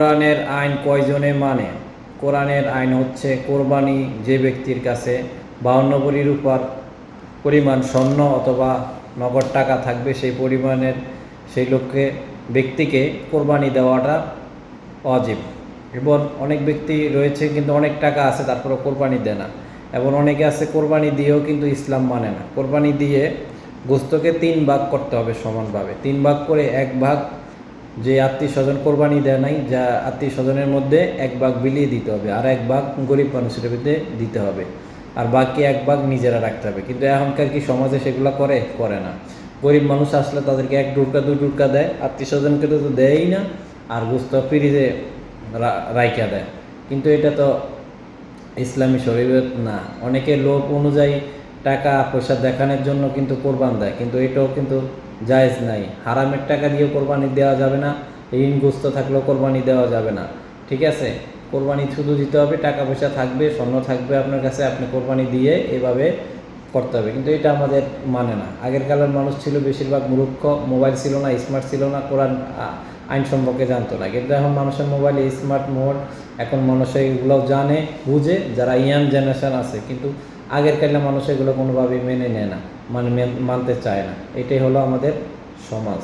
কোরআনের আইন কয়জনে মানে? কোরআনের আইন হচ্ছে কোরবানি যে ব্যক্তির কাছে 52 ভরির উপর পরিমাণ স্বর্ণ অথবা নগদ টাকা থাকবে সেই পরিমাণের সেই ব্যক্তিকে কোরবানি দেওয়াটা ওয়াজিব। এবং অনেক ব্যক্তি রয়েছে কিন্তু অনেক টাকা আছে তারপরে কোরবানি দেয় না, এবং অনেকে আছে কোরবানি দিয়েও কিন্তু ইসলাম মানে না। কোরবানি দিয়ে গোস্তকে 3 ভাগ করতে হবে সমানভাবে, 3 ভাগ করে 1 ভাগ যে আত্মীয় স্বজন কোরবানি দেয় নাই, যা আত্মীয় স্বজনের মধ্যে 1 ভাগ বিলিয়ে দিতে হবে, আর 1 ভাগ গরিব মানুষের মধ্যে দিতে হবে, আর বাকি 1 ভাগ নিজেরা রাখতে হবে। কিন্তু এখনকার কি সমাজে সেগুলো করে না। গরিব মানুষ আসলে তাদেরকে 1 টুকরা 2 টুকরা দেয়, আত্মীয় স্বজনকে তো দেয়ই না, আর গোস্ত ফ্রিজে রাইখা দেয়। কিন্তু এটা তো ইসলামী শরীয়ত না। অনেকে লোভ অনুযায়ী টাকা পয়সা দেখানোর জন্য কিন্তু কোরবান দেয়, কিন্তু এটাও কিন্তু জায়েজ নাই। হারামের টাকা দিয়েও কোরবানি দেওয়া যাবে না, ঋণগ্রস্ত থাকলেও কোরবানি দেওয়া যাবে না। ঠিক আছে, কোরবানি শুধু দিতে হবে, টাকা পয়সা থাকবে, স্বর্ণ থাকবে আপনার কাছে, আপনি কোরবানি দিয়ে এভাবে করতে হবে। কিন্তু এটা আমাদের মানে না। আগের কালের মানুষ ছিল বেশিরভাগ মূর্খ, মোবাইল ছিল না, স্মার্ট ছিল না, কোরআন আইন সম্পর্কে জানতো না। কিন্তু এখন মানুষের মোবাইলে স্মার্ট মোড, এখন মানুষ এগুলোও জানে বুঝে, যারা ইয়াং জেনারেশন আছে। কিন্তু আগের কালে মানুষ এগুলো কোনোভাবেই মেনে নেয় না, মানতে চায় না। এটাই হলো আমাদের সমাজ।